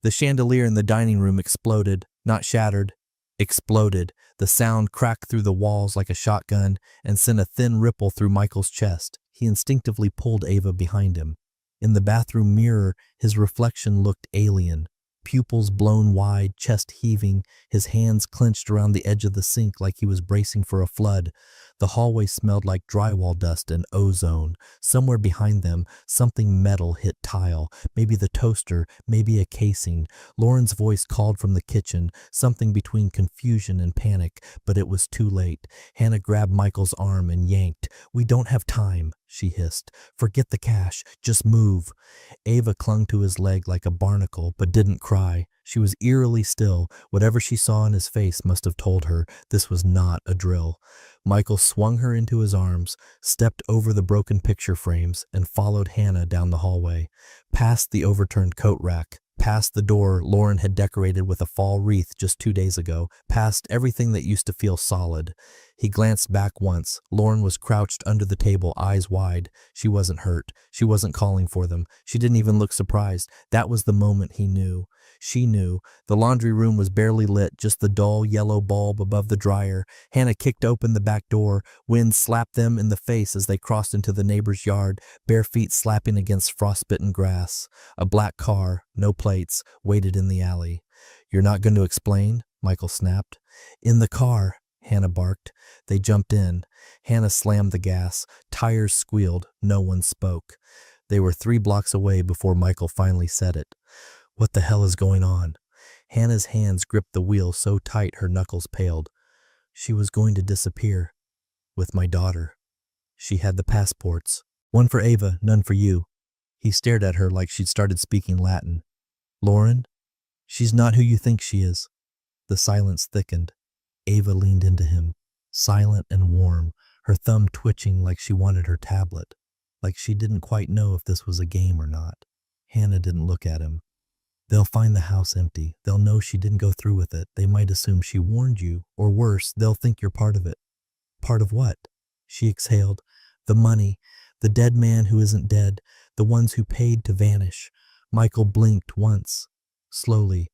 The chandelier in the dining room exploded, not shattered, exploded. The sound cracked through the walls like a shotgun and sent a thin ripple through Michael's chest. He instinctively pulled Ava behind him. In the bathroom mirror, his reflection looked alien. Pupils blown wide, chest heaving, his hands clenched around the edge of the sink like he was bracing for a flood. The hallway smelled like drywall dust and ozone. Somewhere behind them, something metal hit tile, maybe the toaster, maybe a casing. Lauren's voice called from the kitchen, something between confusion and panic, but it was too late. Hannah grabbed Michael's arm and yanked. "We don't have time," she hissed. "Forget the cash, just move." Ava clung to his leg like a barnacle, but didn't cry. She was eerily still. Whatever she saw in his face must have told her this was not a drill. Michael swung her into his arms, stepped over the broken picture frames, and followed Hannah down the hallway, past the overturned coat rack, past the door Lauren had decorated with a fall wreath just 2 days ago, past everything that used to feel solid. He glanced back once. Lauren was crouched under the table, eyes wide. She wasn't hurt. She wasn't calling for them. She didn't even look surprised. That was the moment he knew. She knew. The laundry room was barely lit, just the dull yellow bulb above the dryer. Hannah kicked open the back door. Wind slapped them in the face as they crossed into the neighbor's yard, bare feet slapping against frostbitten grass. A black car, no plates, waited in the alley. "You're not going to explain?" Michael snapped. "In the car," Hannah barked. They jumped in. Hannah slammed the gas. Tires squealed. No one spoke. They were 3 blocks away before Michael finally said it. "What the hell is going on?" Hannah's hands gripped the wheel so tight her knuckles paled. "She was going to disappear. With my daughter. She had the passports. One for Ava, none for you." He stared at her like she'd started speaking Latin. "Lauren? She's not who you think she is." The silence thickened. Ava leaned into him, silent and warm, her thumb twitching like she wanted her tablet, like she didn't quite know if this was a game or not. Hannah didn't look at him. "They'll find the house empty. They'll know she didn't go through with it. They might assume she warned you, or worse, they'll think you're part of it." "Part of what?" She exhaled. "The money, the dead man who isn't dead, the ones who paid to vanish." Michael blinked once, slowly.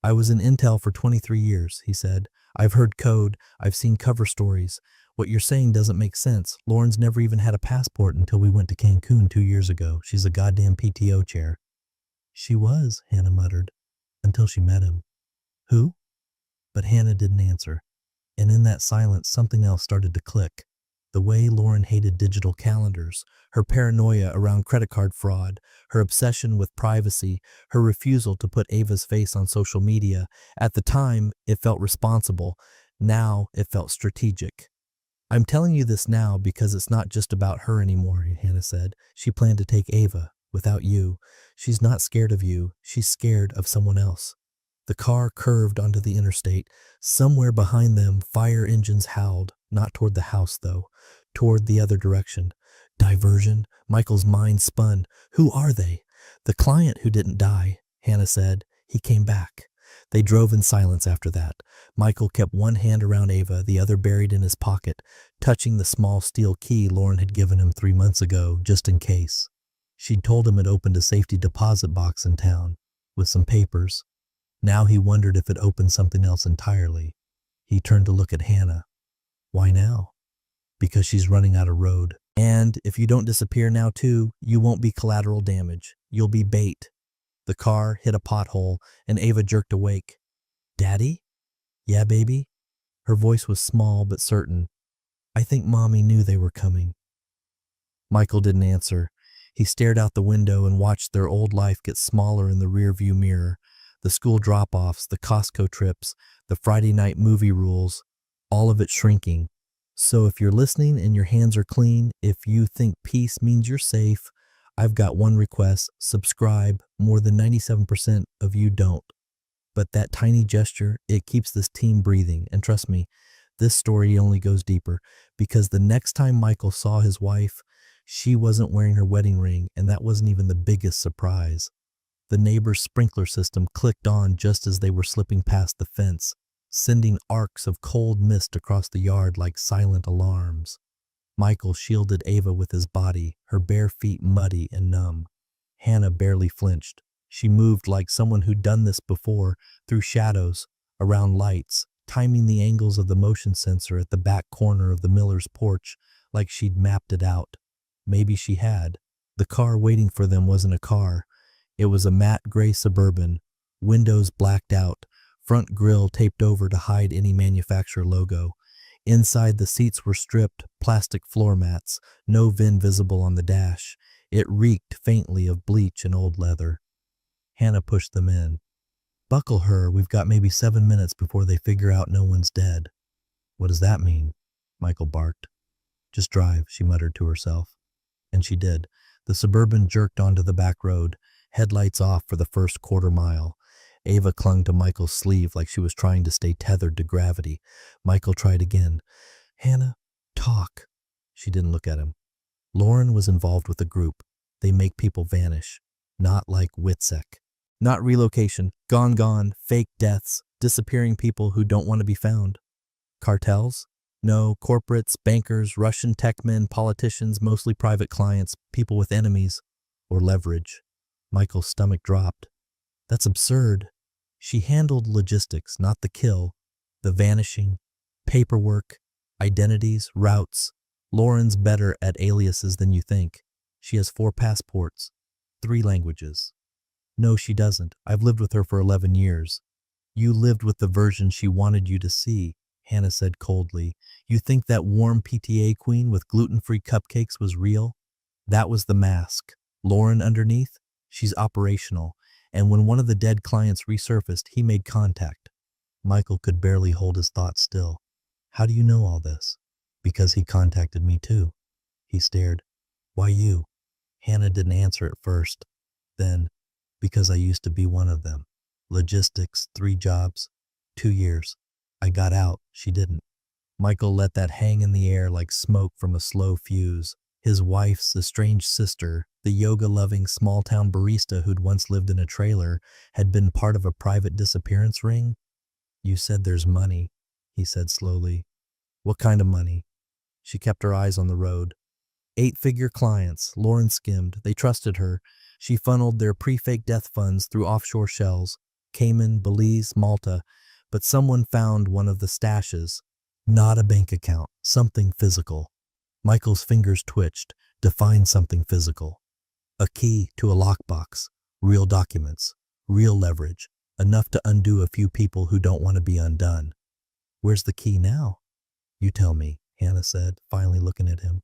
"I was in Intel for 23 years, he said. "I've heard code. I've seen cover stories. What you're saying doesn't make sense. Lauren's never even had a passport until we went to Cancun 2 years ago. She's a goddamn PTO chair." "She was," Hannah muttered, "until she met him." "Who?" But Hannah didn't answer. And in that silence, something else started to click. The way Lauren hated digital calendars, her paranoia around credit card fraud, her obsession with privacy, her refusal to put Ava's face on social media. At the time, it felt responsible. Now, it felt strategic. "I'm telling you this now because it's not just about her anymore," Hannah said. "She planned to take Ava, without you. She's not scared of you. She's scared of someone else." The car curved onto the interstate. Somewhere behind them, fire engines howled. Not toward the house, though. Toward the other direction. Diversion? Michael's mind spun. Who are they? "The client who didn't die," Hannah said. "He came back." They drove in silence after that. Michael kept one hand around Ava, the other buried in his pocket, touching the small steel key Lauren had given him 3 months ago, just in case. She'd told him it opened a safety deposit box in town, with some papers. Now he wondered if it opened something else entirely. He turned to look at Hannah. "Why now?" "Because she's running out of road. And if you don't disappear now too, you won't be collateral damage. You'll be bait." The car hit a pothole, and Ava jerked awake. "Daddy?" "Yeah, baby?" Her voice was small but certain. "I think Mommy knew they were coming." Michael didn't answer. He stared out the window and watched their old life get smaller in the rearview mirror. The school drop-offs, the Costco trips, the Friday night movie rules, all of it shrinking. So if you're listening and your hands are clean, if you think peace means you're safe, I've got one request: subscribe. More than 97% of you don't. But that tiny gesture, it keeps this team breathing. And trust me, this story only goes deeper, because the next time Michael saw his wife, she wasn't wearing her wedding ring, and that wasn't even the biggest surprise. The neighbor's sprinkler system clicked on just as they were slipping past the fence, sending arcs of cold mist across the yard like silent alarms. Michael shielded Ava with his body, her bare feet muddy and numb. Hannah barely flinched. She moved like someone who'd done this before, through shadows, around lights, timing the angles of the motion sensor at the back corner of the Miller's porch like she'd mapped it out. Maybe she had. The car waiting for them wasn't a car. It was a matte gray Suburban, windows blacked out, front grille taped over to hide any manufacturer logo. Inside, the seats were stripped, plastic floor mats, no VIN visible on the dash. It reeked faintly of bleach and old leather. Hannah pushed them in. "Buckle her, we've got maybe 7 minutes before they figure out no one's dead." "What does that mean?" Michael barked. "Just drive," she muttered to herself. And she did. The Suburban jerked onto the back road, headlights off for the first quarter mile. Ava clung to Michael's sleeve like she was trying to stay tethered to gravity. Michael tried again. "Hannah, talk." She didn't look at him. Lauren was involved with the group. They make people vanish. Not like Witsec. Not relocation. Gone, fake deaths, disappearing people who don't want to be found. Cartels? No, corporates, bankers, Russian tech men, politicians, mostly private clients, people with enemies or leverage. Michael's stomach dropped. That's absurd. She handled logistics, not the kill, the vanishing, paperwork, identities, routes. Lauren's better at aliases than you think. She has 4 passports, 3 languages. No, she doesn't. I've lived with her for 11 years. You lived with the version she wanted you to see, Hannah said coldly. You think that warm PTA queen with gluten-free cupcakes was real? That was the mask. Lauren underneath? She's operational. And when one of the dead clients resurfaced, he made contact. Michael could barely hold his thoughts still. How do you know all this? Because he contacted me too. He stared. Why you? Hannah didn't answer at first. Then, because I used to be one of them. Logistics, 3 jobs, 2 years. I got out, she didn't. Michael let that hang in the air like smoke from a slow fuse. His wife's estranged sister, the yoga-loving small-town barista who'd once lived in a trailer, had been part of a private disappearance ring? You said there's money, he said slowly. What kind of money? She kept her eyes on the road. 8-figure clients, Lauren skimmed. They trusted her. She funneled their pre-fake death funds through offshore shells, Cayman, Belize, Malta. But someone found one of the stashes. Not a bank account, something physical. Michael's fingers twitched. Define something physical. A key to a lockbox. Real documents. Real leverage. Enough to undo a few people who don't want to be undone. Where's the key now? You tell me, Hannah said, finally looking at him.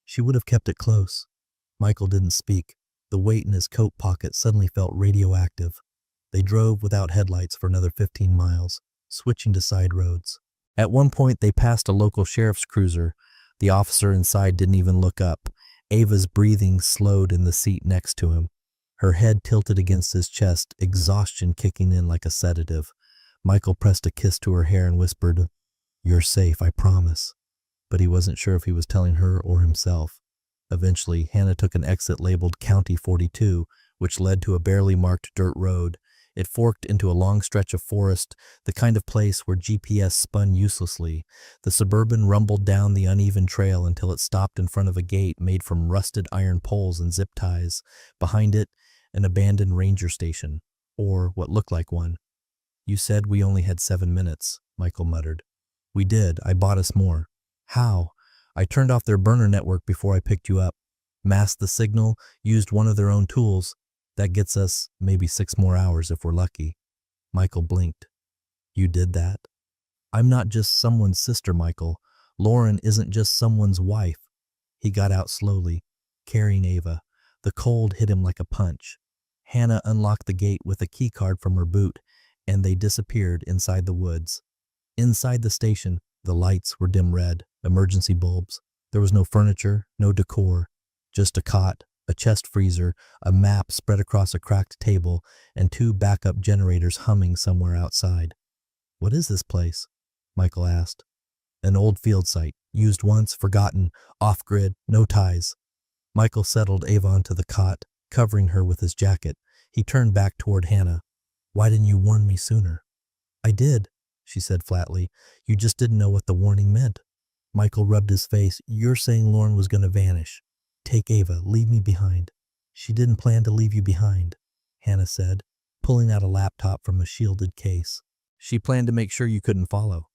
She would have kept it close. Michael didn't speak. The weight in his coat pocket suddenly felt radioactive. They drove without headlights for another 15 miles, switching to side roads. At one point, they passed a local sheriff's cruiser. The officer inside didn't even look up. Ava's breathing slowed in the seat next to him. Her head tilted against his chest, exhaustion kicking in like a sedative. Michael pressed a kiss to her hair and whispered, "You're safe, I promise." But he wasn't sure if he was telling her or himself. Eventually, Hannah took an exit labeled County 42, which led to a barely marked dirt road. It forked into a long stretch of forest, the kind of place where GPS spun uselessly. The Suburban rumbled down the uneven trail until it stopped in front of a gate made from rusted iron poles and zip ties. Behind it, an abandoned ranger station, or what looked like one. You said we only had 7 minutes, Michael muttered. We did. I bought us more. How? I turned off their burner network before I picked you up. Masked the signal, used one of their own tools. That gets us maybe 6 more hours if we're lucky. Michael blinked. You did that? I'm not just someone's sister, Michael. Lauren isn't just someone's wife. He got out slowly, carrying Ava. The cold hit him like a punch. Hannah unlocked the gate with a key card from her boot, and they disappeared inside the woods. Inside the station, the lights were dim red, emergency bulbs. There was no furniture, no decor, just a cot, a chest freezer, a map spread across a cracked table, and 2 backup generators humming somewhere outside. What is this place? Michael asked. An old field site, used once, forgotten, off-grid, no ties. Michael settled Ava onto the cot, covering her with his jacket. He turned back toward Hannah. Why didn't you warn me sooner? I did, she said flatly. You just didn't know what the warning meant. Michael rubbed his face. You're saying Lauren was going to vanish. Take Ava, leave me behind. She didn't plan to leave you behind. Hannah said, pulling out a laptop from a shielded case. She planned to make sure you couldn't follow.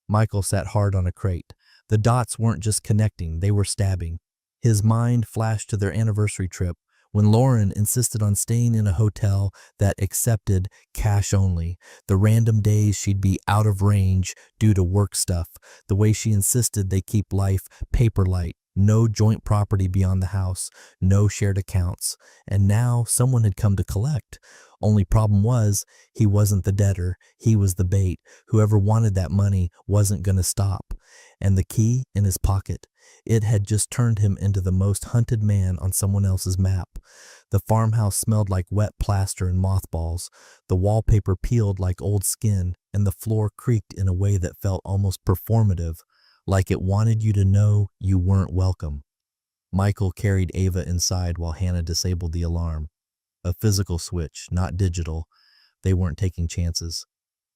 Michael sat hard on a crate. The dots weren't just connecting, they were stabbing. His mind flashed to their anniversary trip when Lauren insisted on staying in a hotel that accepted cash only, the random days she'd be out of range due to work stuff, the way she insisted they keep life paper-light, no joint property beyond the house, no shared accounts. And now someone had come to collect. Only problem was, he wasn't the debtor, he was the bait. Whoever wanted that money wasn't going to stop. And the key in his pocket. It had just turned him into the most hunted man on someone else's map. The farmhouse smelled like wet plaster and mothballs. The wallpaper peeled like old skin, and the floor creaked in a way that felt almost performative, like it wanted you to know you weren't welcome. Michael carried Ava inside while Hannah disabled the alarm. A physical switch, not digital. They weren't taking chances.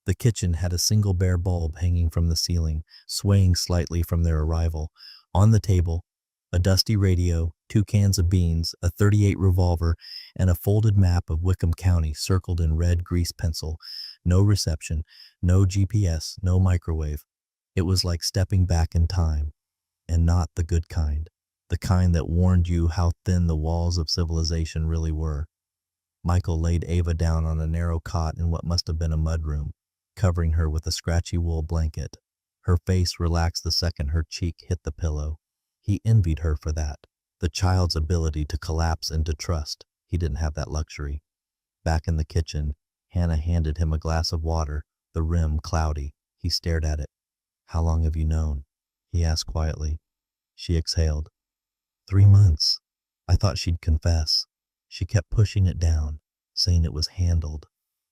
The kitchen had a single bare bulb hanging from the ceiling, swaying slightly from their arrival. On the table, a dusty radio, 2 cans of beans, a .38 revolver, and a folded map of Wickham County circled in red grease pencil. No reception, no GPS, no microwave. It was like stepping back in time, and not the good kind, the kind that warned you how thin the walls of civilization really were. Michael laid Ava down on a narrow cot in what must have been a mudroom, covering her with a scratchy wool blanket. Her face relaxed the second her cheek hit the pillow. He envied her for that, the child's ability to collapse into trust. He didn't have that luxury. Back in the kitchen, Hannah handed him a glass of water, the rim cloudy. He stared at it. "How long have you known?" he asked quietly. She exhaled. 3 months. I thought she'd confess. She kept pushing it down, saying it was handled,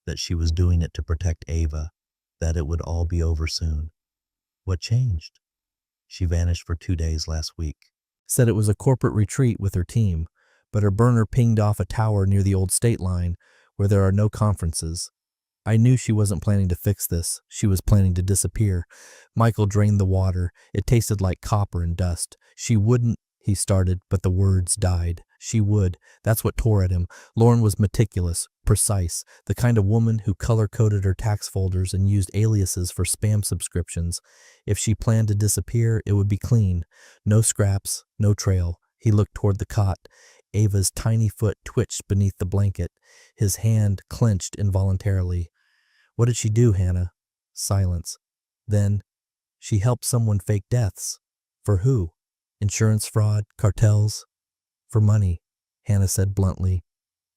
that she was doing it to protect Ava, that it would all be over soon. What changed? She vanished for 2 days last week. Said it was a corporate retreat with her team, but her burner pinged off a tower near the old state line where there are no conferences. I knew she wasn't planning to fix this. She was planning to disappear. Michael drained the water. It tasted like copper and dust. She wouldn't, he started, but the words died. She would. That's what tore at him. Lauren was meticulous, precise, the kind of woman who color-coded her tax folders and used aliases for spam subscriptions. If she planned to disappear, it would be clean. No scraps, no trail. He looked toward the cot. Ava's tiny foot twitched beneath the blanket. His hand clenched involuntarily. What did she do, Hannah? Silence. Then, she helped someone fake deaths. For who? Insurance fraud? Cartels? For money, Hannah said bluntly.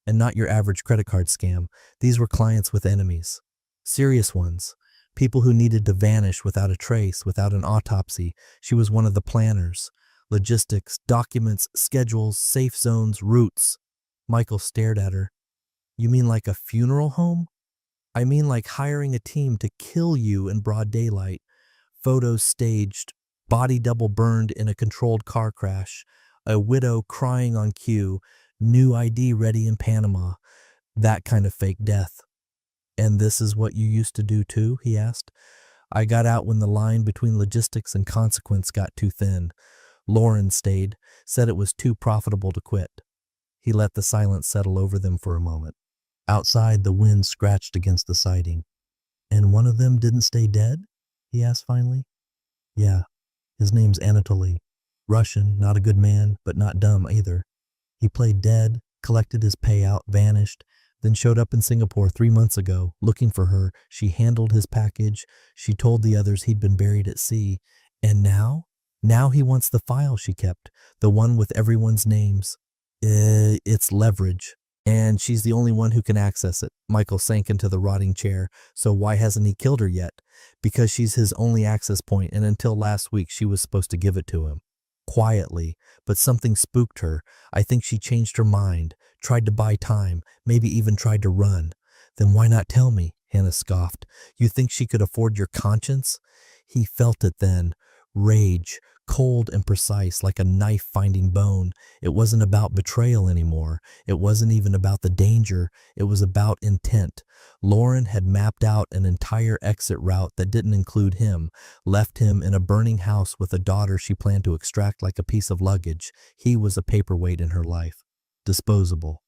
And not your average credit card scam. These were clients with enemies. Serious ones. People who needed to vanish without a trace, without an autopsy. She was one of the planners. Logistics, documents, schedules, safe zones, routes. Michael stared at her. You mean like a funeral home? I mean like hiring a team to kill you in broad daylight. Photos staged, body double burned in a controlled car crash, a widow crying on cue, new ID ready in Panama. That kind of fake death. And this is what you used to do too? He asked. I got out when the line between logistics and consequence got too thin. Lauren stayed, said it was too profitable to quit. He let the silence settle over them for a moment. Outside, the wind scratched against the siding. And one of them didn't stay dead? He asked finally. Yeah, his name's Anatoly. Russian, not a good man, but not dumb either. He played dead, collected his payout, vanished, then showed up in Singapore 3 months ago, looking for her. She handled his package. She told the others he'd been buried at sea. And now? Now he wants the file she kept, the one with everyone's names. It's leverage. And she's the only one who can access it. Michael sank into the rotting chair. So why hasn't he killed her yet? Because she's his only access point, and until last week she was supposed to give it to him. Quietly, but something spooked her. I think she changed her mind, tried to buy time, maybe even tried to run. Then why not tell me? Hannah scoffed. You think she could afford your conscience? He felt it then. Rage, cold and precise, like a knife finding bone. It wasn't about betrayal anymore. It wasn't even about the danger. It was about intent. Lauren had mapped out an entire exit route that didn't include him, left him in a burning house with a daughter she planned to extract like a piece of luggage. He was a paperweight in her life. Disposable.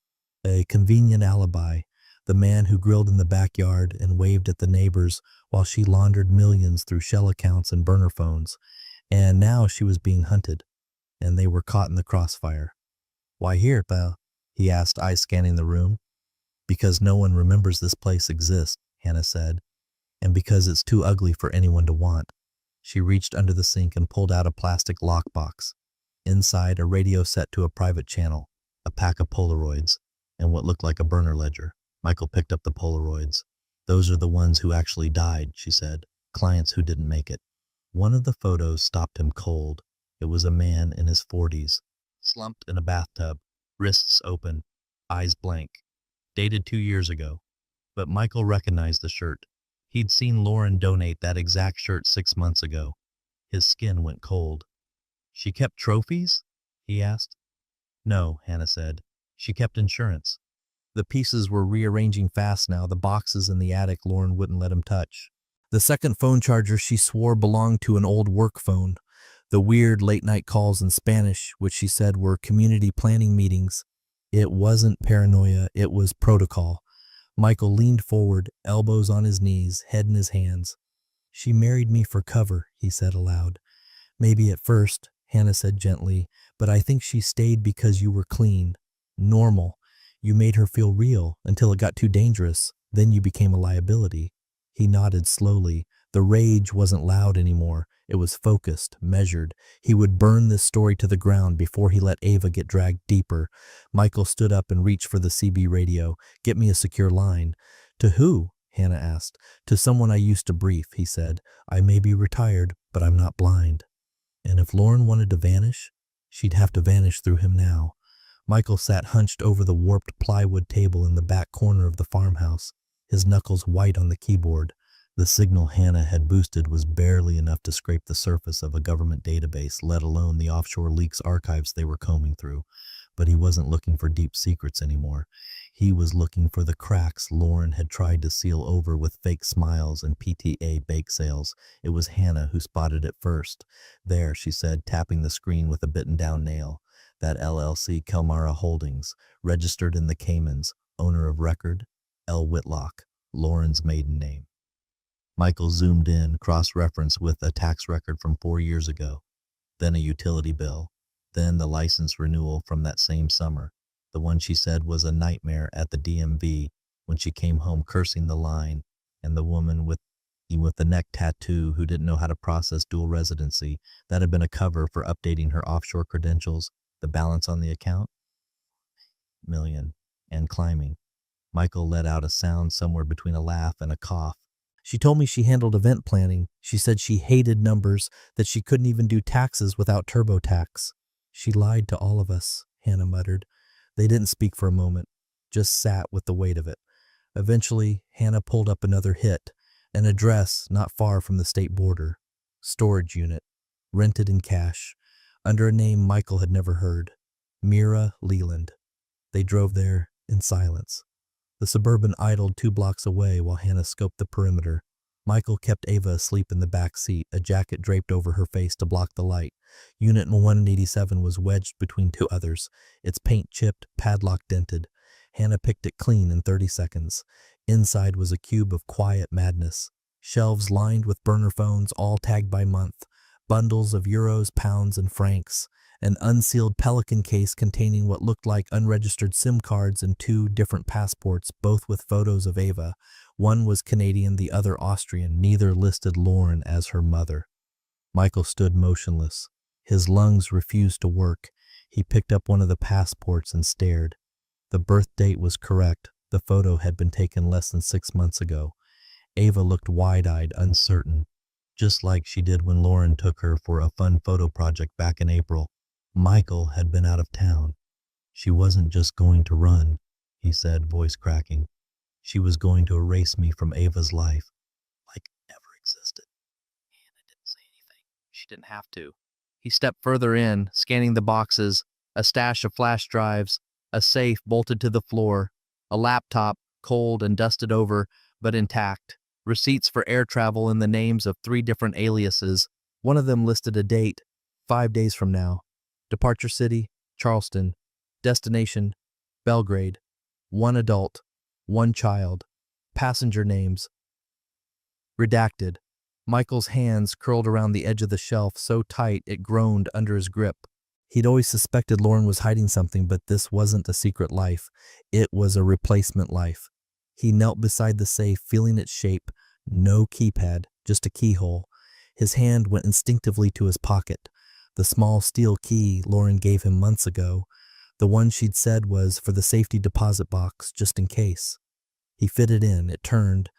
A convenient alibi, the man who grilled in the backyard and waved at the neighbors while she laundered millions through shell accounts and burner phones. And now she was being hunted, and they were caught in the crossfire. "Why here, pal?" he asked, eyes scanning the room. "Because no one remembers this place exists," Hannah said, "and because it's too ugly for anyone to want." She reached under the sink and pulled out a plastic lockbox. Inside, a radio set to a private channel, a pack of Polaroids, and what looked like a burner ledger. Michael picked up the Polaroids. "Those are the ones who actually died," she said, "clients who didn't make it." One of the photos stopped him cold. It was a man in his 40s, slumped in a bathtub, wrists open, eyes blank. Dated 2 years ago. But Michael recognized the shirt. He'd seen Lauren donate that exact shirt 6 months ago. His skin went cold. "She kept trophies?" he asked. "No," Hannah said. "She kept insurance." The pieces were rearranging fast now, the boxes in the attic Lauren wouldn't let him touch. The second phone charger she swore belonged to an old work phone. The weird late-night calls in Spanish, which she said were community planning meetings. It wasn't paranoia, it was protocol. Michael leaned forward, elbows on his knees, head in his hands. "She married me for cover," he said aloud. "Maybe at first," Hannah said gently, "but I think she stayed because you were clean, normal. You made her feel real until it got too dangerous. Then you became a liability." He nodded slowly. The rage wasn't loud anymore. It was focused, measured. He would burn this story to the ground before he let Ava get dragged deeper. Michael stood up and reached for the CB radio. "Get me a secure line." "To who?" Hannah asked. "To someone I used to brief," he said. "I may be retired, but I'm not blind." And if Lauren wanted to vanish, she'd have to vanish through him now. Michael sat hunched over the warped plywood table in the back corner of the farmhouse, his knuckles white on the keyboard. The signal Hannah had boosted was barely enough to scrape the surface of a government database, let alone the offshore leaks archives they were combing through. But he wasn't looking for deep secrets anymore. He was looking for the cracks Lauren had tried to seal over with fake smiles and PTA bake sales. It was Hannah who spotted it first. "There," she said, tapping the screen with a bitten-down nail. "That LLC Kelmara Holdings, registered in the Caymans, owner of record, L. Whitlock, Lauren's maiden name." Michael zoomed in, cross-referenced with a tax record from 4 years ago, then a utility bill, then the license renewal from that same summer, the one she said was a nightmare at the DMV when she came home cursing the line, and the woman with the neck tattoo who didn't know how to process dual residency. That had been a cover for updating her offshore credentials. The balance on the account? Million. And climbing. Michael let out a sound somewhere between a laugh and a cough. "She told me she handled event planning. She said she hated numbers, that she couldn't even do taxes without TurboTax." "She lied to all of us," Hannah muttered. They didn't speak for a moment, just sat with the weight of it. Eventually, Hannah pulled up another hit, an address not far from the state border. Storage unit, rented in cash, under a name Michael had never heard. Mira Leland. They drove there in silence. The Suburban idled 2 blocks away while Hannah scoped the perimeter. Michael kept Ava asleep in the back seat, a jacket draped over her face to block the light. Unit 187 was wedged between 2 others, its paint chipped, padlock dented. Hannah picked it clean in 30 seconds. Inside was a cube of quiet madness. Shelves lined with burner phones, all tagged by month. Bundles of euros, pounds, and francs. An unsealed Pelican case containing what looked like unregistered SIM cards and 2 different passports, both with photos of Ava. One was Canadian, the other Austrian. Neither listed Lauren as her mother. Michael stood motionless. His lungs refused to work. He picked up one of the passports and stared. The birth date was correct. The photo had been taken less than 6 months ago. Ava looked wide-eyed, uncertain, just like she did when Lauren took her for a fun photo project back in April. Michael had been out of town. "She wasn't just going to run," he said, voice cracking. "She was going to erase me from Ava's life, like it never existed." Hannah didn't say anything. She didn't have to. He stepped further in, scanning the boxes, a stash of flash drives, a safe bolted to the floor, a laptop, cold and dusted over, but intact, receipts for air travel in the names of 3 different aliases. One of them listed a date, 5 days from now. Departure city, Charleston. Destination, Belgrade. One adult, one child. Passenger names. Redacted. Michael's hands curled around the edge of the shelf so tight it groaned under his grip. He'd always suspected Lauren was hiding something, but this wasn't a secret life. It was a replacement life. He knelt beside the safe, feeling its shape. No keypad, just a keyhole. His hand went instinctively to his pocket. The small steel key Lauren gave him months ago. The one she'd said was for the safety deposit box, just in case. He fitted in. It turned.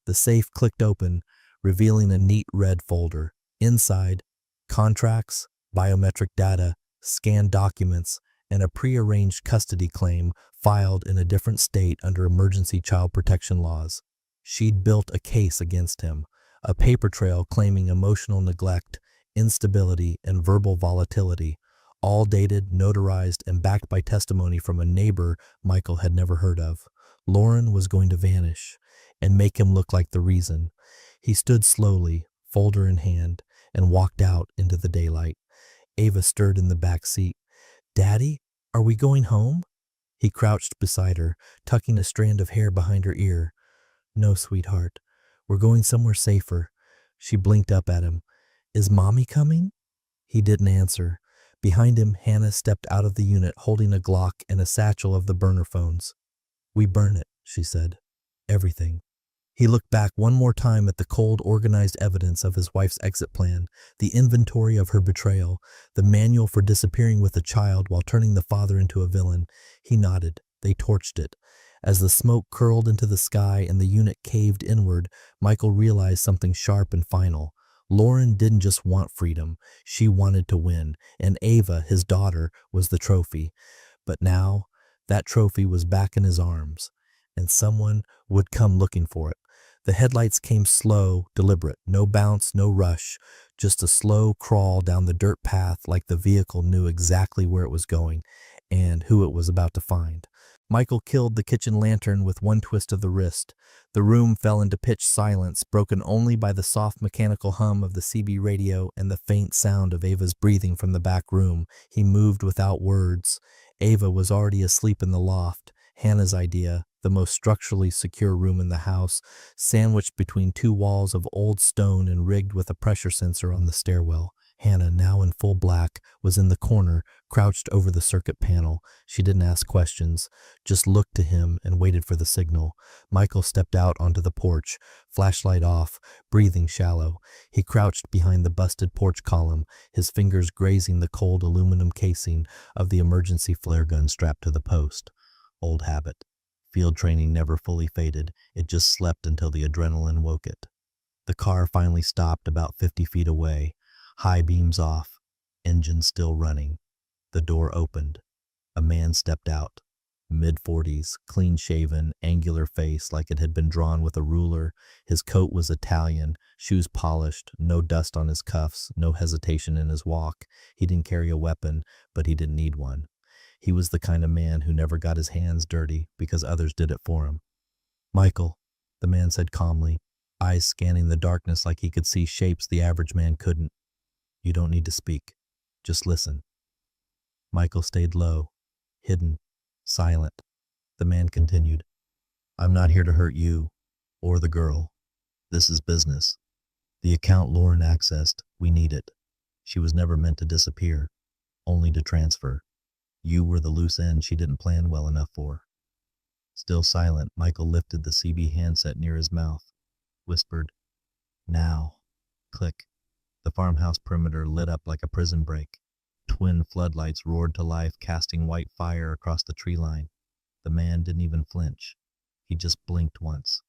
The safe clicked open, revealing a neat red folder. Inside, contracts, biometric data, scanned documents, and a prearranged custody claim filed in a different state under emergency child protection laws. She'd built a case against him, a paper trail claiming emotional neglect, instability, and verbal volatility, all dated, notarized, and backed by testimony from a neighbor Michael had never heard of. Lauren was going to vanish and make him look like the reason. He stood slowly, folder in hand, and walked out into the daylight. Ava stirred in the back seat. "Daddy, are we going home?" He crouched beside her, tucking a strand of hair behind her ear. "No, sweetheart. We're going somewhere safer." She blinked up at him. "Is Mommy coming?" He didn't answer. Behind him, Hannah stepped out of the unit holding a Glock and a satchel of the burner phones. "We burn it," she said. "Everything." He looked back one more time at the cold, organized evidence of his wife's exit plan, the inventory of her betrayal, the manual for disappearing with a child while turning the father into a villain. He nodded. They torched it. As the smoke curled into the sky and the unit caved inward, Michael realized something sharp and final. Lauren didn't just want freedom. She wanted to win, and Ava, his daughter, was the trophy. But now, that trophy was back in his arms, and someone would come looking for it. The headlights came slow, deliberate, no bounce, no rush, just a slow crawl down the dirt path like the vehicle knew exactly where it was going and who it was about to find. Michael killed the kitchen lantern with one twist of the wrist. The room fell into pitch silence, broken only by the soft mechanical hum of the CB radio and the faint sound of Ava's breathing from the back room. He moved without words. Ava was already asleep in the loft, Hannah's idea, the most structurally secure room in the house, sandwiched between two walls of old stone and rigged with a pressure sensor on the stairwell. Hannah, now in full black, was in the corner, crouched over the circuit panel. She didn't ask questions, just looked to him and waited for the signal. Michael stepped out onto the porch, flashlight off, breathing shallow. He crouched behind the busted porch column, his fingers grazing the cold aluminum casing of the emergency flare gun strapped to the post. Old habit. Field training never fully faded. It just slept until the adrenaline woke it. The car finally stopped about 50 feet away. High beams off, engine still running. The door opened. A man stepped out. Mid-40s, clean-shaven, angular face like it had been drawn with a ruler. His coat was Italian, shoes polished, no dust on his cuffs, no hesitation in his walk. He didn't carry a weapon, but he didn't need one. He was the kind of man who never got his hands dirty because others did it for him. "Michael," the man said calmly, eyes scanning the darkness like he could see shapes the average man couldn't. "You don't need to speak. Just listen." Michael stayed low, hidden, silent. The man continued, "I'm not here to hurt you or the girl. This is business. The account Lauren accessed, we need it. She was never meant to disappear, only to transfer. You were the loose end she didn't plan well enough for." Still silent, Michael lifted the CB handset near his mouth, whispered, "Now." Click. The farmhouse perimeter lit up like a prison break. Twin floodlights roared to life, casting white fire across the tree line. The man didn't even flinch. He just blinked once.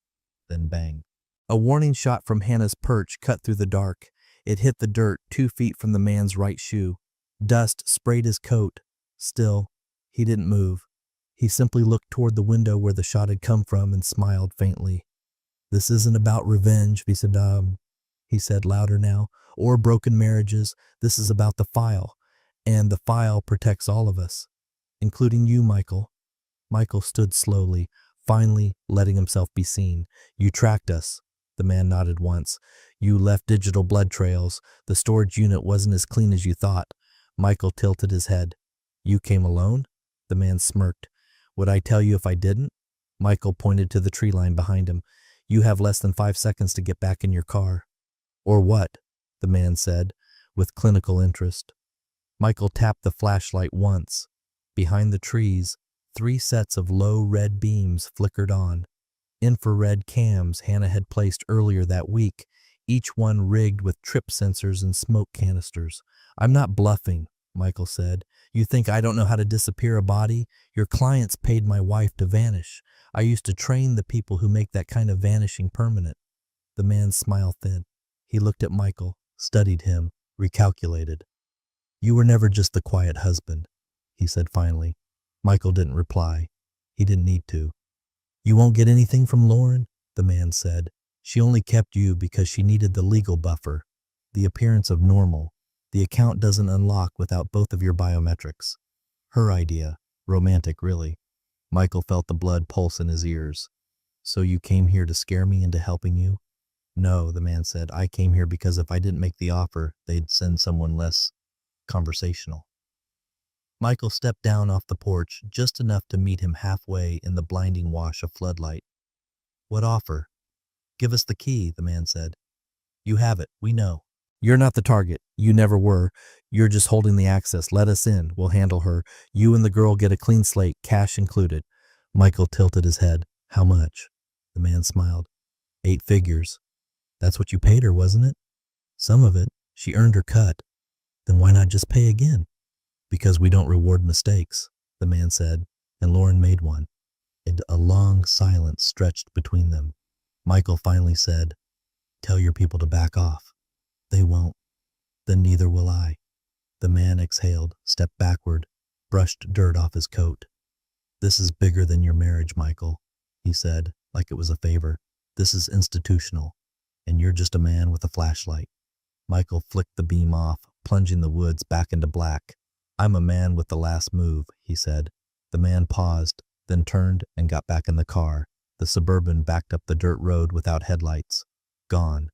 Then bang. A warning shot from Hannah's perch cut through the dark. It hit the dirt 2 feet from the man's right shoe. Dust sprayed his coat. Still, he didn't move. He simply looked toward the window where the shot had come from and smiled faintly. "This isn't about revenge, Visadam," he said louder now, "or broken marriages. This is about the file. And the file protects all of us, including you, Michael." Michael stood slowly, finally letting himself be seen. "You tracked us." The man nodded once. "You left digital blood trails. The storage unit wasn't as clean as you thought." Michael tilted his head. "You came alone?" The man smirked. "Would I tell you if I didn't?" Michael pointed to the tree line behind him. You have less than 5 seconds to get back in your car. Or what? The man said, with clinical interest. Michael tapped the flashlight once. Behind the trees, 3 sets of low red beams flickered on. Infrared cams Hannah had placed earlier that week, each one rigged with trip sensors and smoke canisters. I'm not bluffing, Michael said. You think I don't know how to disappear a body? Your clients paid my wife to vanish. I used to train the people who make that kind of vanishing permanent. The man's smile thinned. He looked at Michael, studied him, recalculated. You were never just the quiet husband, he said finally. Michael didn't reply. He didn't need to. You won't get anything from Lauren, the man said. She only kept you because she needed the legal buffer, the appearance of normal. The account doesn't unlock without both of your biometrics. Her idea. Romantic, really. Michael felt the blood pulse in his ears. So you came here to scare me into helping you? No, the man said. I came here because if I didn't make the offer, they'd send someone less conversational. Michael stepped down off the porch just enough to meet him halfway in the blinding wash of floodlight. What offer? Give us the key, the man said. You have it, we know. You're not the target. You never were. You're just holding the access. Let us in. We'll handle her. You and the girl get a clean slate, cash included. Michael tilted his head. How much? The man smiled. 8 figures. That's what you paid her, wasn't it? Some of it. She earned her cut. Then why not just pay again? Because we don't reward mistakes, the man said, and Lauren made one. And a long silence stretched between them. Michael finally said, Tell your people to back off. They won't. Then neither will I. The man exhaled, stepped backward, brushed dirt off his coat. This is bigger than your marriage, Michael, he said, like it was a favor. This is institutional, and you're just a man with a flashlight. Michael flicked the beam off, plunging the woods back into black. I'm a man with the last move, he said. The man paused, then turned and got back in the car. The Suburban backed up the dirt road without headlights. Gone,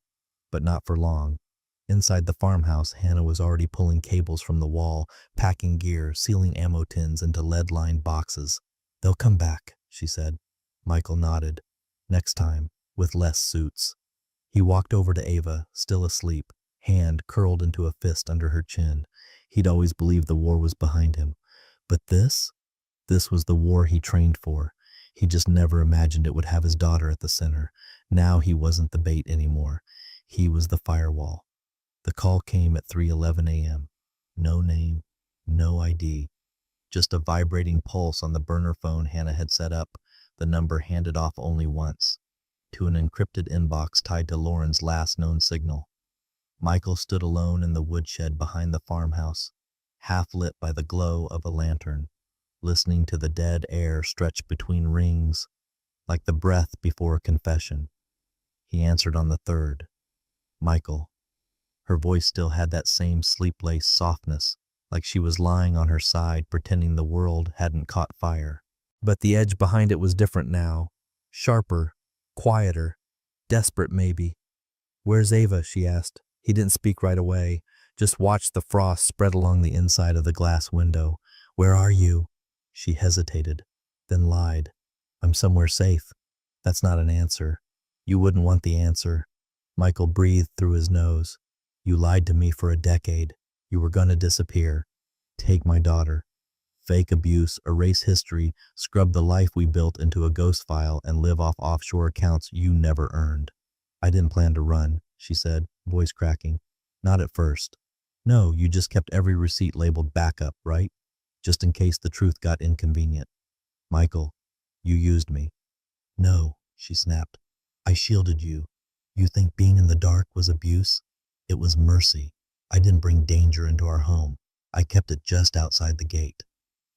but not for long. Inside the farmhouse, Hannah was already pulling cables from the wall, packing gear, sealing ammo tins into lead-lined boxes. They'll come back, she said. Michael nodded. Next time, with less suits. He walked over to Ava, still asleep, hand curled into a fist under her chin. He'd always believed the war was behind him. But this was the war he trained for. He just never imagined it would have his daughter at the center. Now he wasn't the bait anymore. He was the firewall. The call came at 3:11 a.m. No name, no ID. Just a vibrating pulse on the burner phone Hannah had set up, the number handed off only once, to an encrypted inbox tied to Lauren's last known signal. Michael stood alone in the woodshed behind the farmhouse, half lit by the glow of a lantern, listening to the dead air stretch between rings, like the breath before a confession. He answered on the third. Michael. Her voice still had that same sleep-laced softness, like she was lying on her side pretending the world hadn't caught fire. But the edge behind it was different now. Sharper, quieter, desperate maybe. Where's Ava? She asked. He didn't speak right away, just watched the frost spread along the inside of the glass window. Where are you? She hesitated, then lied. I'm somewhere safe. That's not an answer. You wouldn't want the answer. Michael breathed through his nose. You lied to me for a decade. You were gonna disappear. Take my daughter. Fake abuse, erase history, scrub the life we built into a ghost file, and live off offshore accounts you never earned. I didn't plan to run, she said, voice cracking. Not at first. No, you just kept every receipt labeled backup, right? Just in case the truth got inconvenient. Michael, you used me. No, she snapped. I shielded you. You think being in the dark was abuse? It was mercy. I didn't bring danger into our home. I kept it just outside the gate.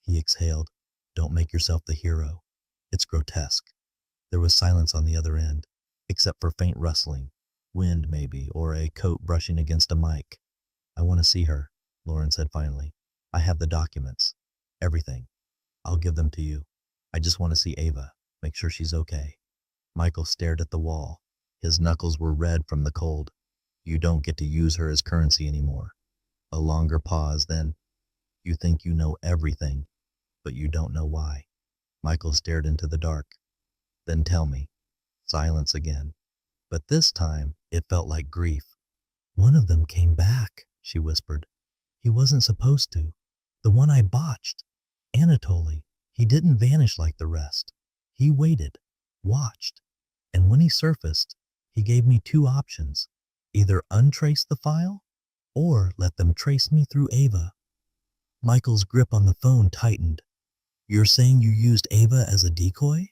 He exhaled. Don't make yourself the hero. It's grotesque. There was silence on the other end, except for faint rustling, wind maybe, or a coat brushing against a mic. I want to see her, Lauren said finally. I have the documents. Everything. I'll give them to you. I just want to see Ava, make sure she's okay. Michael stared at the wall. His knuckles were red from the cold. You don't get to use her as currency anymore. A longer pause, then. You think you know everything, but you don't know why. Michael stared into the dark. Then tell me. Silence again. But this time, it felt like grief. One of them came back, she whispered. He wasn't supposed to. The one I botched. Anatoly. He didn't vanish like the rest. He waited, watched, and when he surfaced, he gave me two options. Either untrace the file, or let them trace me through Ava. Michael's grip on the phone tightened. You're saying you used Ava as a decoy?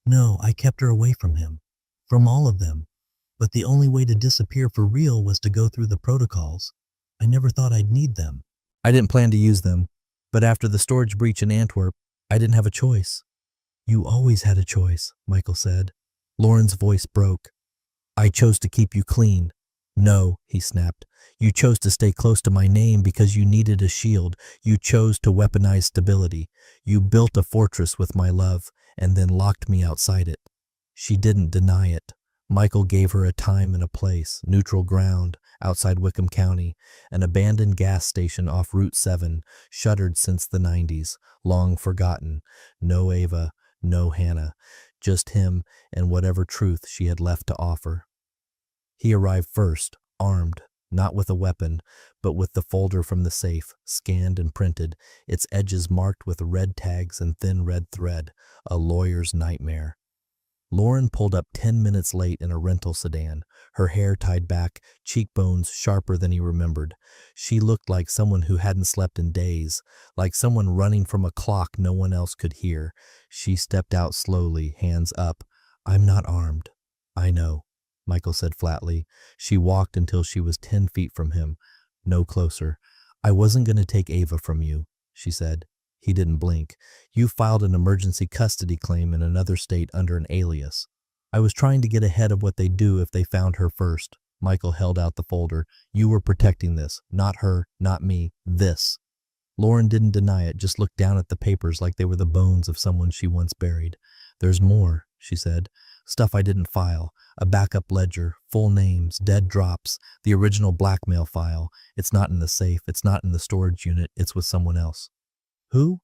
No, I kept her away from him. From all of them. But the only way to disappear for real was to go through the protocols. I never thought I'd need them. I didn't plan to use them, but after the storage breach in Antwerp, I didn't have a choice. You always had a choice, Michael said. Lauren's voice broke. I chose to keep you clean. No, he snapped. You chose to stay close to my name because you needed a shield. You chose to weaponize stability. You built a fortress with my love and then locked me outside it. She didn't deny it. Michael gave her a time and a place, neutral ground, outside Wickham County, an abandoned gas station off Route 7, shuttered since the 90s, long forgotten. No Ava, no Hannah, just him and whatever truth she had left to offer. He arrived first, armed, not with a weapon, but with the folder from the safe, scanned and printed, its edges marked with red tags and thin red thread, a lawyer's nightmare. Lauren pulled up 10 minutes late in a rental sedan, her hair tied back, cheekbones sharper than he remembered. She looked like someone who hadn't slept in days, like someone running from a clock no one else could hear. She stepped out slowly, hands up. I'm not armed. I know, Michael said flatly. She walked until she was 10 feet from him. No closer. I wasn't going to take Ava from you, she said. He didn't blink. You filed an emergency custody claim in another state under an alias. I was trying to get ahead of what they'd do if they found her first. Michael held out the folder. You were protecting this. Not her, not me. This. Lauren didn't deny it, just looked down at the papers like they were the bones of someone she once buried. There's more, she said. Stuff I didn't file. A backup ledger, full names, dead drops, the original blackmail file. It's not in the safe. It's not in the storage unit. It's with someone else. Who?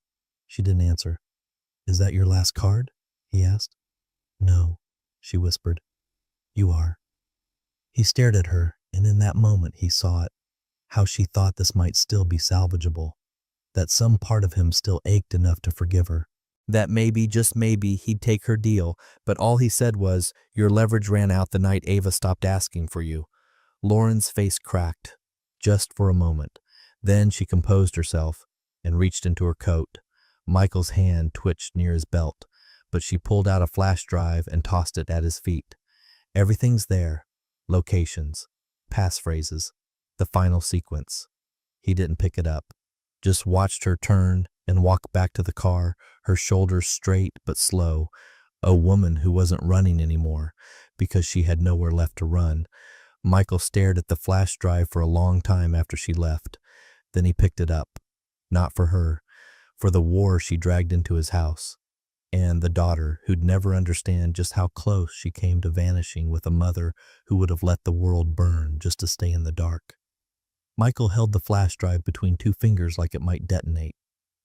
She didn't answer. Is that your last card? He asked. No, she whispered. You are. He stared at her, and in that moment he saw it, how she thought this might still be salvageable, that some part of him still ached enough to forgive her, that maybe, just maybe, he'd take her deal, but all he said was, your leverage ran out the night Ava stopped asking for you. Lauren's face cracked, just for a moment. Then she composed herself and reached into her coat. Michael's hand twitched near his belt, but she pulled out a flash drive and tossed it at his feet. Everything's there. Locations, passphrases, the final sequence. He didn't pick it up, just watched her turn and walk back to the car, her shoulders straight but slow. A woman who wasn't running anymore because she had nowhere left to run. Michael stared at the flash drive for a long time after she left. Then he picked it up. Not for her, for the war she dragged into his house, and the daughter who'd never understand just how close she came to vanishing with a mother who would have let the world burn just to stay in the dark. Michael held the flash drive between two fingers like it might detonate.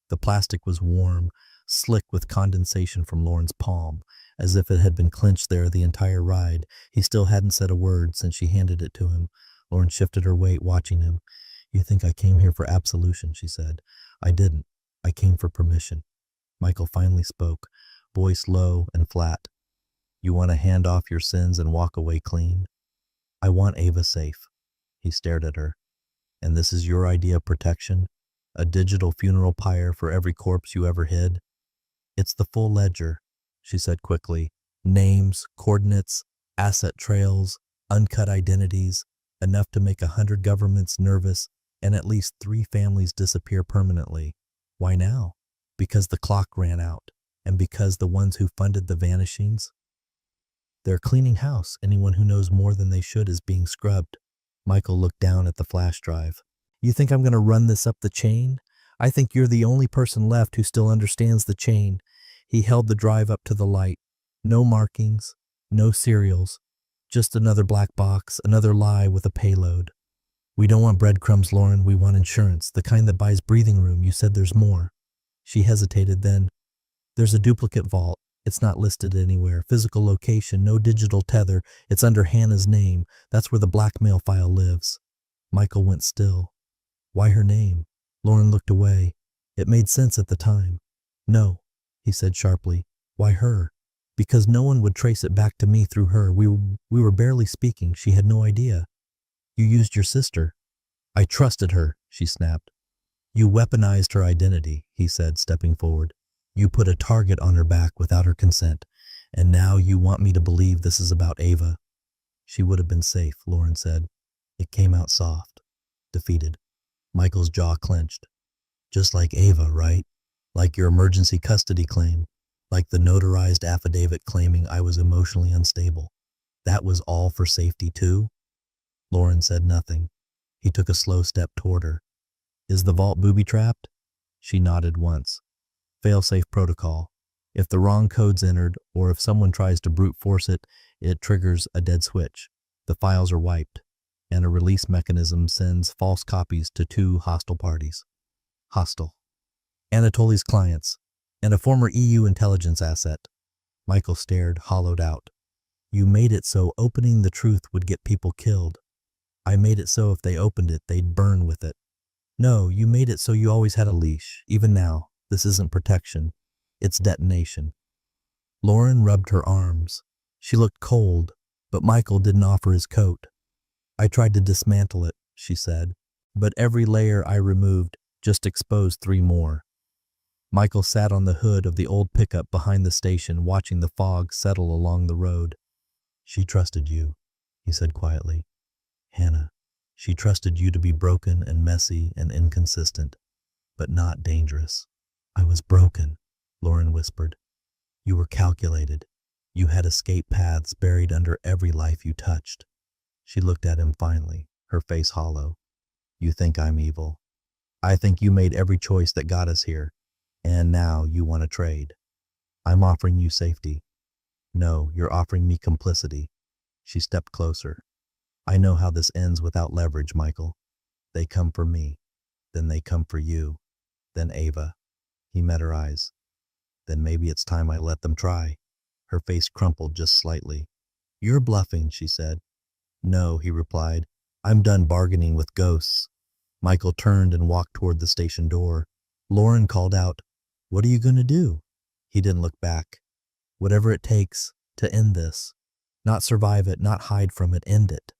The plastic was warm, slick with condensation from Lauren's palm, as if it had been clenched there the entire ride. He still hadn't said a word since she handed it to him. Lauren shifted her weight, watching him. You think I came here for absolution, she said. I didn't. I came for permission. Michael finally spoke, voice low and flat. You want to hand off your sins and walk away clean? I want Ava safe. He stared at her. And this is your idea of protection? A digital funeral pyre for every corpse you ever hid? It's the full ledger, she said quickly. Names, coordinates, asset trails, uncut identities, enough to make 100 governments nervous and at least 3 families disappear permanently. Why now? Because the clock ran out, and because the ones who funded the vanishings? They're cleaning house. Anyone who knows more than they should is being scrubbed. Michael looked down at the flash drive. You think I'm going to run this up the chain? I think you're the only person left who still understands the chain. He held the drive up to the light. No markings, no serials, just another black box, another lie with a payload. We don't want breadcrumbs, Lauren. We want insurance, the kind that buys breathing room. You said there's more. She hesitated then. There's a duplicate vault. It's not listed anywhere. Physical location, no digital tether. It's under Hannah's name. That's where the blackmail file lives. Michael went still. Why her name? Lauren looked away. It made sense at the time. No, he said sharply. Why her? Because no one would trace it back to me through her. We were barely speaking. She had no idea. You used your sister. I trusted her, she snapped. You weaponized her identity, he said, stepping forward. You put a target on her back without her consent, and now you want me to believe this is about Ava. She would have been safe, Lauren said. It came out soft, defeated. Michael's jaw clenched. Just like Ava, right? Like your emergency custody claim, like the notarized affidavit claiming I was emotionally unstable. That was all for safety too? Lauren said nothing. He took a slow step toward her. Is the vault booby-trapped? She nodded once. Fail-safe protocol. If the wrong code's entered, or if someone tries to brute force it, it triggers a dead switch. The files are wiped, and a release mechanism sends false copies to 2 hostile parties. Hostile. Anatoly's clients, and a former EU intelligence asset. Michael stared, hollowed out. You made it so opening the truth would get people killed. I made it so if they opened it, they'd burn with it. No, you made it so you always had a leash. Even now, this isn't protection. It's detonation. Lauren rubbed her arms. She looked cold, but Michael didn't offer his coat. I tried to dismantle it, she said, but every layer I removed just exposed 3 more. Michael sat on the hood of the old pickup behind the station, watching the fog settle along the road. She trusted you, he said quietly. Hannah, she trusted you to be broken and messy and inconsistent, but not dangerous. I was broken, Lauren whispered. You were calculated. You had escape paths buried under every life you touched. She looked at him finally, her face hollow. You think I'm evil. I think you made every choice that got us here, and now you want to trade. I'm offering you safety. No, you're offering me complicity. She stepped closer. I know how this ends without leverage, Michael. They come for me. Then they come for you. Then Ava. He met her eyes. Then maybe it's time I let them try. Her face crumpled just slightly. You're bluffing, she said. No, he replied. I'm done bargaining with ghosts. Michael turned and walked toward the station door. Lauren called out, What are you going to do? He didn't look back. Whatever it takes to end this. Not survive it, not hide from it, end it.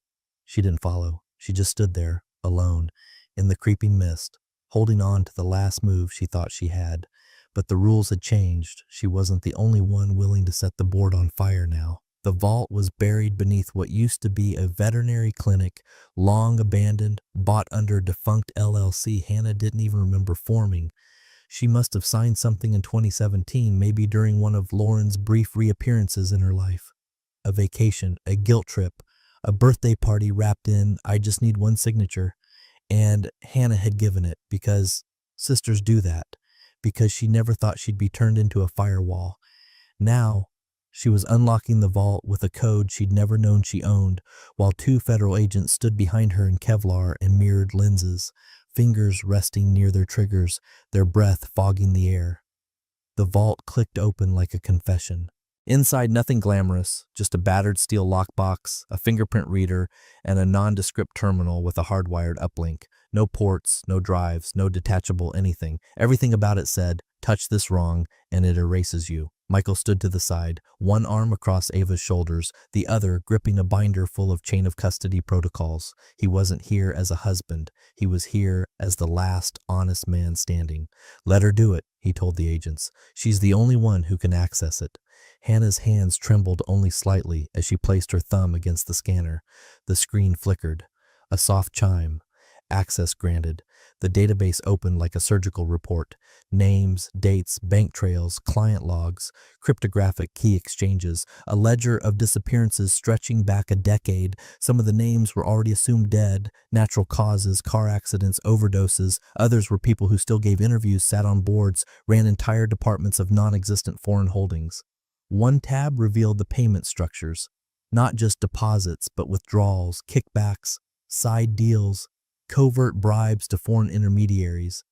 She didn't follow. She just stood there, alone, in the creeping mist, holding on to the last move she thought she had. But the rules had changed. She wasn't the only one willing to set the board on fire now. The vault was buried beneath what used to be a veterinary clinic, long abandoned, bought under defunct LLC Hannah didn't even remember forming. She must have signed something in 2017, maybe during one of Lauren's brief reappearances in her life. A vacation, a guilt trip, a birthday party wrapped in, I just need one signature. And Hannah had given it because sisters do that, because she never thought she'd be turned into a firewall. Now, she was unlocking the vault with a code she'd never known she owned, while 2 federal agents stood behind her in Kevlar and mirrored lenses, fingers resting near their triggers, their breath fogging the air. The vault clicked open like a confession. Inside, nothing glamorous, just a battered steel lockbox, a fingerprint reader, and a nondescript terminal with a hardwired uplink. No ports, no drives, no detachable anything. Everything about it said, touch this wrong, and it erases you. Michael stood to the side, one arm across Ava's shoulders, the other gripping a binder full of chain of custody protocols. He wasn't here as a husband. He was here as the last honest man standing. Let her do it, he told the agents. She's the only one who can access it. Hannah's hands trembled only slightly as she placed her thumb against the scanner. The screen flickered. A soft chime. Access granted. The database opened like a surgical report. Names, dates, bank trails, client logs, cryptographic key exchanges, a ledger of disappearances stretching back a decade. Some of the names were already assumed dead, natural causes, car accidents, overdoses. Others were people who still gave interviews, sat on boards, ran entire departments of non-existent foreign holdings. One tab revealed the payment structures, not just deposits, but withdrawals, kickbacks, side deals, covert bribes to foreign intermediaries.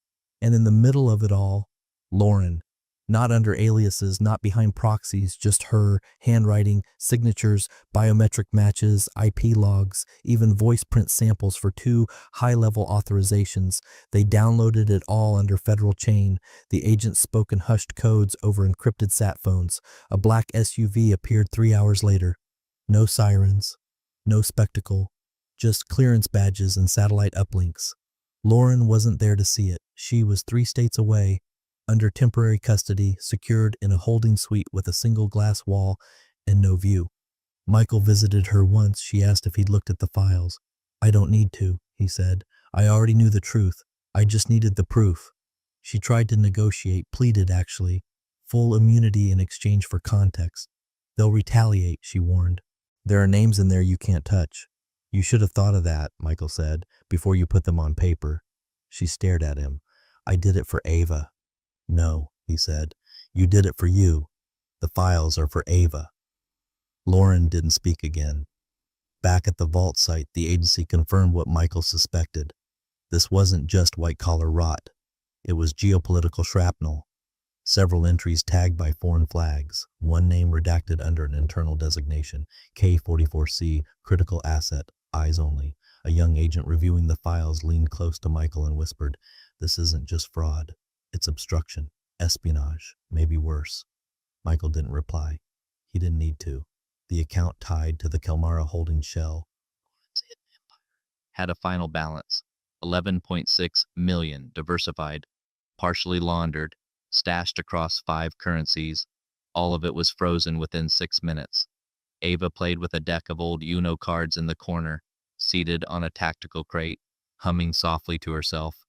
And in the middle of it all, Lauren, Not under aliases, not behind proxies, just her, handwriting, signatures, biometric matches, IP logs, even voice print samples for 2 high-level authorizations. They downloaded it all under federal chain. The agents spoke in hushed codes over encrypted sat phones. A black SUV appeared 3 hours later. No sirens, no spectacle, just clearance badges and satellite uplinks. Lauren wasn't there to see it. She was 3 states away, under temporary custody, secured in a holding suite with a single glass wall and no view. Michael visited her once. She asked if he'd looked at the files. "I don't need to," he said. "I already knew the truth. I just needed the proof." She tried to negotiate, pleaded actually, full immunity in exchange for context. "They'll retaliate," she warned. "There are names in there you can't touch." "You should have thought of that," Michael said, "before you put them on paper." She stared at him. "I did it for Ava." "No," he said. "You did it for you. The files are for Ava." Lauren didn't speak again. Back at the vault site, the agency confirmed what Michael suspected. This wasn't just white-collar rot. It was geopolitical shrapnel. Several entries tagged by foreign flags, one name redacted under an internal designation, K-44C, critical asset, eyes only. A young agent reviewing the files leaned close to Michael and whispered, "This isn't just fraud. It's obstruction, espionage, maybe worse." Michael didn't reply. He didn't need to. The account tied to the Kelmara holding shell had a final balance, 11.6 million, diversified, partially laundered, stashed across 5 currencies. All of it was frozen within 6 minutes. Ava played with a deck of old Uno cards in the corner, seated on a tactical crate, humming softly to herself.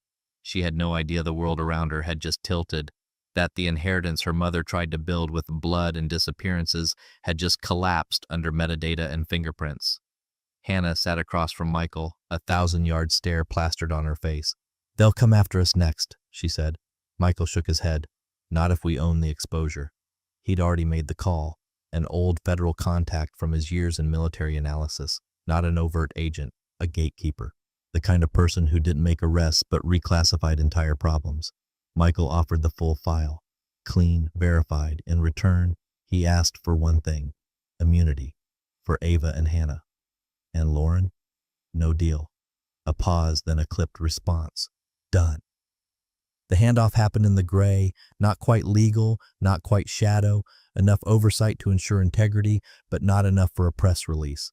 She had no idea the world around her had just tilted, that the inheritance her mother tried to build with blood and disappearances had just collapsed under metadata and fingerprints. Hannah sat across from Michael, a 1,000-yard stare plastered on her face. "They'll come after us next," she said. Michael shook his head. "Not if we own the exposure." He'd already made the call, an old federal contact from his years in military analysis, not an overt agent, a gatekeeper. The kind of person who didn't make arrests but reclassified entire problems. Michael offered the full file, clean, verified. In return, he asked for one thing, immunity, for Ava and Hannah. And Lauren? No deal. A pause, then a clipped response. Done. The handoff happened in the gray, not quite legal, not quite shadow, enough oversight to ensure integrity, but not enough for a press release.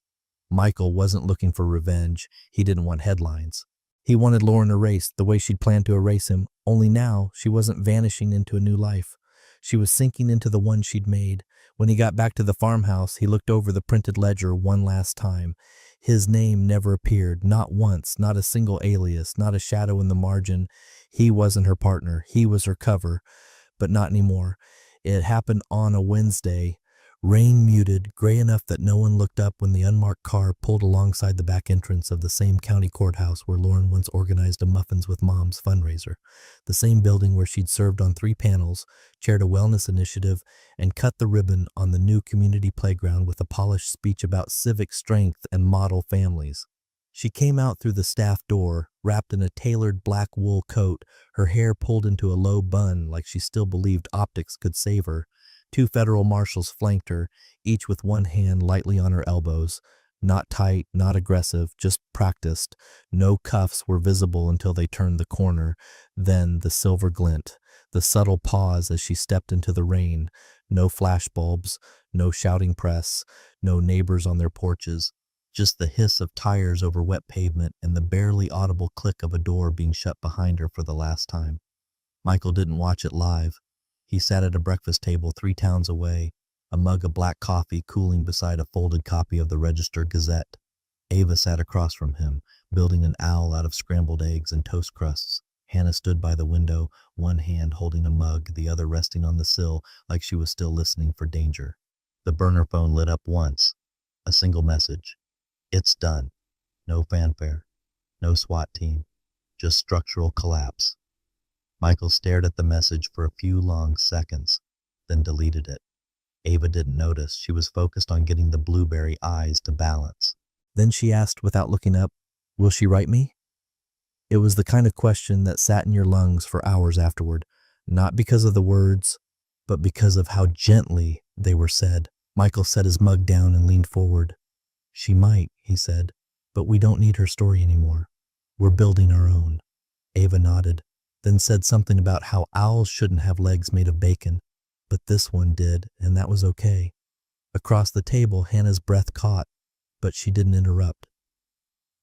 Michael wasn't looking for revenge. He didn't want headlines. He wanted Lauren erased the way she'd planned to erase him, only now she wasn't vanishing into a new life. She was sinking into the one she'd made. When he got back to the farmhouse, he looked over the printed ledger one last time. His name never appeared, not once, not a single alias, not a shadow in the margin. He wasn't her partner. He was her cover, but not anymore. It happened on a Wednesday. Rain muted, gray enough that no one looked up when the unmarked car pulled alongside the back entrance of the same county courthouse where Lauren once organized a Muffins with Moms fundraiser, the same building where she'd served on 3 panels, chaired a wellness initiative, and cut the ribbon on the new community playground with a polished speech about civic strength and model families. She came out through the staff door, wrapped in a tailored black wool coat, her hair pulled into a low bun like she still believed optics could save her. 2 federal marshals flanked her, each with one hand lightly on her elbows. Not tight, not aggressive, just practiced. No cuffs were visible until they turned the corner. Then the silver glint, the subtle pause as she stepped into the rain. No flashbulbs, no shouting press, no neighbors on their porches. Just the hiss of tires over wet pavement and the barely audible click of a door being shut behind her for the last time. Michael didn't watch it live. He sat at a breakfast table 3 towns away, a mug of black coffee cooling beside a folded copy of the Register Gazette. Ava sat across from him, building an owl out of scrambled eggs and toast crusts. Hannah stood by the window, one hand holding a mug, the other resting on the sill like she was still listening for danger. The burner phone lit up once. A single message. It's done. No fanfare. No SWAT team. Just structural collapse. Michael stared at the message for a few long seconds, then deleted it. Ava didn't notice. She was focused on getting the blueberry eyes to balance. Then she asked without looking up, "Will she write me?" It was the kind of question that sat in your lungs for hours afterward, not because of the words, but because of how gently they were said. Michael set his mug down and leaned forward. She might, he said, but we don't need her story anymore. We're building our own. Ava nodded, then said something about how owls shouldn't have legs made of bacon, but this one did, and that was okay. Across the table, Hannah's breath caught, but she didn't interrupt.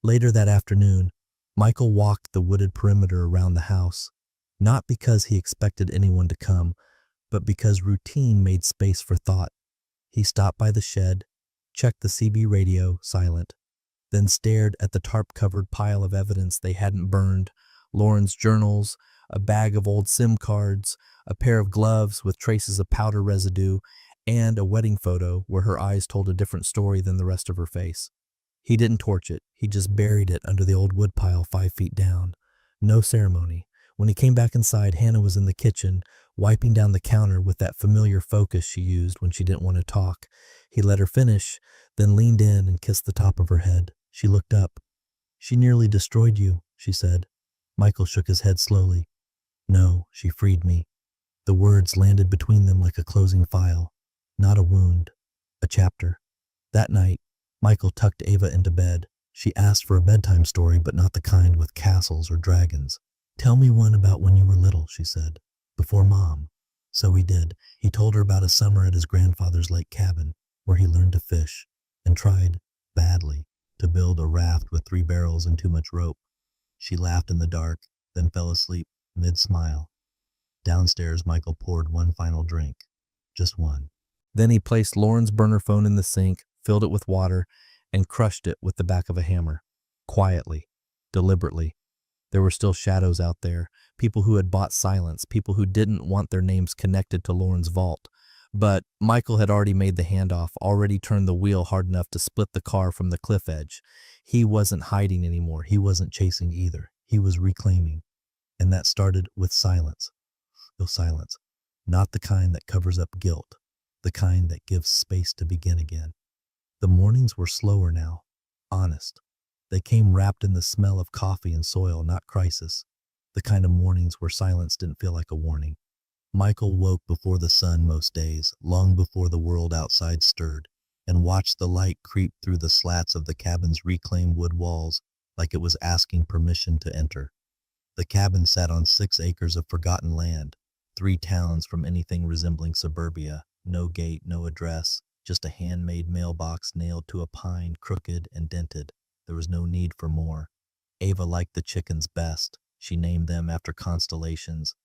Later that afternoon, Michael walked the wooded perimeter around the house, not because he expected anyone to come, but because routine made space for thought. He stopped by the shed, checked the CB radio, silent, then stared at the tarp-covered pile of evidence they hadn't burned, Lauren's journals, a bag of old SIM cards, a pair of gloves with traces of powder residue, and a wedding photo where her eyes told a different story than the rest of her face. He didn't torch it. He just buried it under the old woodpile 5 feet down. No ceremony. When he came back inside, Hannah was in the kitchen, wiping down the counter with that familiar focus she used when she didn't want to talk. He let her finish, then leaned in and kissed the top of her head. She looked up. "She nearly destroyed you," she said. Michael shook his head slowly. "No, she freed me." The words landed between them like a closing file. Not a wound, a chapter. That night, Michael tucked Ava into bed. She asked for a bedtime story, but not the kind with castles or dragons. "Tell me one about when you were little," she said, "before Mom." So he did. He told her about a summer at his grandfather's lake cabin, where he learned to fish, and tried, badly, to build a raft with 3 barrels and too much rope. She laughed in the dark, then fell asleep, mid-smile. Downstairs, Michael poured one final drink. Just one. Then he placed Lauren's burner phone in the sink, filled it with water, and crushed it with the back of a hammer. Quietly, deliberately. There were still shadows out there, people who had bought silence, people who didn't want their names connected to Lauren's vault. But Michael had already made the handoff, already turned the wheel hard enough to split the car from the cliff edge. He wasn't hiding anymore. He wasn't chasing either. He was reclaiming. And that started with silence. No silence. Not the kind that covers up guilt. The kind that gives space to begin again. The mornings were slower now. Honest. They came wrapped in the smell of coffee and soil, not crisis. The kind of mornings where silence didn't feel like a warning. Michael woke before the sun most days, long before the world outside stirred, and watched the light creep through the slats of the cabin's reclaimed wood walls like it was asking permission to enter. The cabin sat on 6 acres of forgotten land, 3 towns from anything resembling suburbia, no gate, no address, just a handmade mailbox nailed to a pine, crooked and dented. There was no need for more. Ava liked the chickens best. She named them after constellations,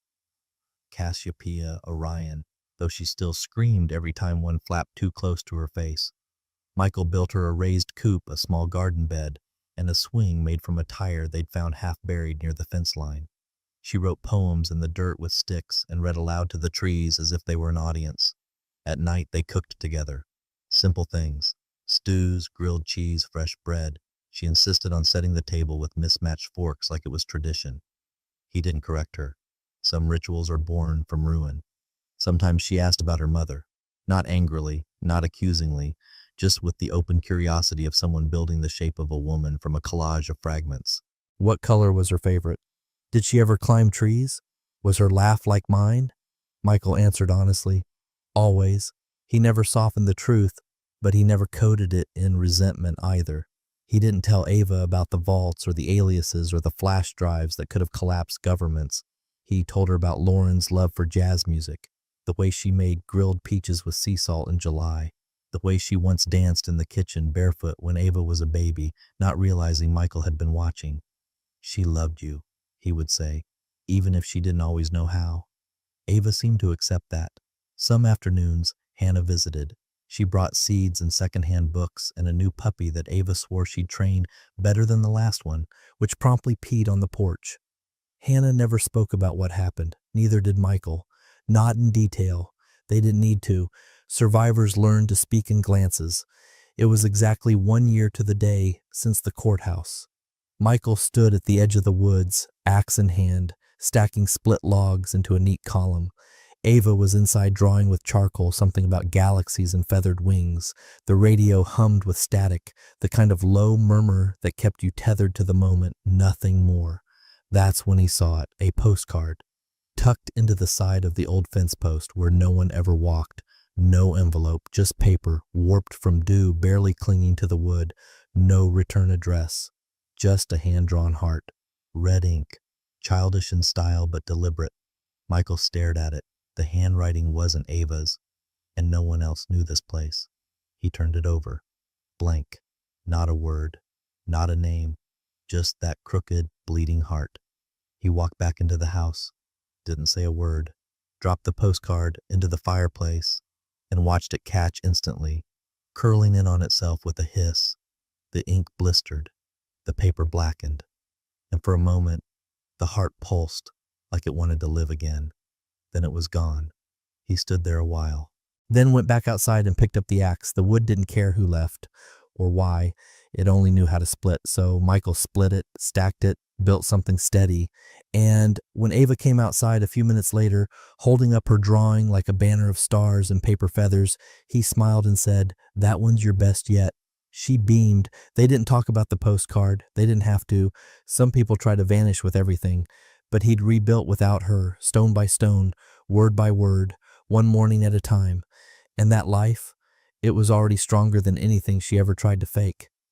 Cassiopeia, Orion, though she still screamed every time one flapped too close to her face. Michael built her a raised coop, a small garden bed, and a swing made from a tire they'd found half buried near the fence line. She wrote poems in the dirt with sticks and read aloud to the trees as if they were an audience. At night they cooked together. Simple things. Stews, grilled cheese, fresh bread. She insisted on setting the table with mismatched forks like it was tradition. He didn't correct her. Some rituals are born from ruin. Sometimes she asked about her mother. Not angrily, not accusingly, just with the open curiosity of someone building the shape of a woman from a collage of fragments. What color was her favorite? Did she ever climb trees? Was her laugh like mine? Michael answered honestly. Always. He never softened the truth, but he never coded it in resentment either. He didn't tell Ava about the vaults or the aliases or the flash drives that could have collapsed governments. He told her about Lauren's love for jazz music, the way she made grilled peaches with sea salt in July, the way she once danced in the kitchen barefoot when Ava was a baby, not realizing Michael had been watching. "She loved you," he would say, even if she didn't always know how. Ava seemed to accept that. Some afternoons, Hannah visited. She brought seeds and secondhand books and a new puppy that Ava swore she'd trained better than the last one, which promptly peed on the porch. Hannah never spoke about what happened. Neither did Michael. Not in detail. They didn't need to. Survivors learned to speak in glances. It was exactly 1 year to the day since the courthouse. Michael stood at the edge of the woods, axe in hand, stacking split logs into a neat column. Ava was inside drawing with charcoal something about galaxies and feathered wings. The radio hummed with static, the kind of low murmur that kept you tethered to the moment, nothing more. That's when he saw it, a postcard. tucked into the side of the old fence post where no one ever walked. No envelope, just paper, warped from dew, barely clinging to the wood. No return address, just a hand-drawn heart. Red ink, childish in style but deliberate. Michael stared at it. The handwriting wasn't Ava's, and no one else knew this place. He turned it over. Blank. Not a word. Not a name. Just that crooked, bleeding heart. He walked back into the house. Didn't say a word. Dropped the postcard into the fireplace and watched it catch instantly, curling in on itself with a hiss. The ink blistered. The paper blackened. And for a moment, the heart pulsed like it wanted to live again. Then it was gone. He stood there a while. Then went back outside and picked up the axe. The wood didn't care who left or why. It only knew how to split. So Michael split it, stacked it, built something steady. And when Ava came outside a few minutes later, holding up her drawing like a banner of stars and paper feathers, he smiled and said, "That one's your best yet." She beamed. They didn't talk about the postcard. They didn't have to. Some people try to vanish with everything. But he'd rebuilt without her, stone by stone, word by word, one morning at a time. And that life, it was already stronger than anything she ever tried to fake.